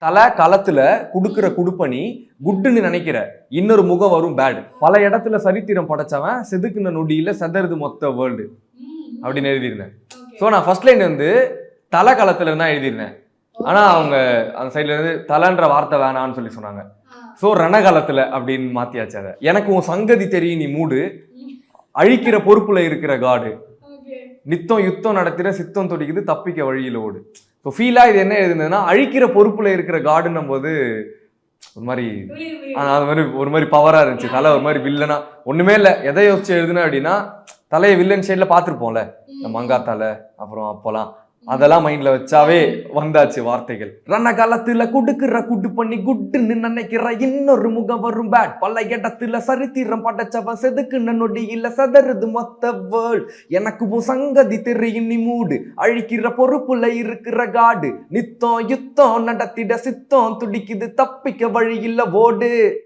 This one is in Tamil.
தலை களத்துல குடுக்கிற குடுப்பனி குட்டுன்னு நினைக்கிற இன்னொரு முகம் வரும் பேட். பல இடத்துல சரித்திரம் படைச்சவன் செதுக்குன நொடியில செதறுது மொத்த வேர்ல்டு அப்படின்னு எழுதியிருந்தேன். ஸோ நான் ஃபர்ஸ்ட் லைன் வந்து தலை களத்துல தான் எழுதியிருந்தேன். ஆனா அவங்க அந்த சைட்ல இருந்து தலைன்ற வார்த்தை வேணான்னு சொல்லி சொன்னாங்க. ஸோ ரணகாலத்துல அப்படின்னு மாத்தியாச்சு. அதை எனக்கு உன் சங்கதி தெரியும் நீ மூடு, அழிக்கிற பொறுப்புல இருக்கிற காடு, நித்தம் யுத்தம் நடத்திற சித்தம் துடிக்குது தப்பிக்க வழியில ஓடு. ஸோ ஃபீலா இது என்ன எழுதுனதுன்னா அழிக்கிற பொறுப்புல இருக்கிற காடுன்னும் போது ஒரு மாதிரி அது மாதிரி ஒரு மாதிரி பவரா இருந்துச்சு. தலை ஒரு மாதிரி வில்லனா ஒண்ணுமே இல்லை. எதை யோசிச்சு எழுதுன அப்படின்னா தலையை வில்லன் சைட்ல பார்த்துருப்போம்ல, இந்த மங்கா தலை அப்புறம் அப்போலாம் அதெல்லாம் மைண்ட்ல வச்சாவே வந்தாச்சு வார்த்தைகள். ரண காலத்துல குடுக்குற குட்டு பண்ணி குட்டுன்னு நினைக்கிற இன்னொரு முகம் வரும் பேட். பல இடத்துல சரித்திரம் படைச்சவன் செதுக்கு நொடி இல்ல செதறுது மொத்த வேர்ல்ட். எனக்கு உன் சங்கதி தெரியும் நீ மூடு, அழிக்கிற பொறுப்புல இருக்கிற காடு, நித்தம் யுத்தம் நடத்திட சித்தம் துடிக்குது தப்பிக்க வழி இல்ல ஓடு.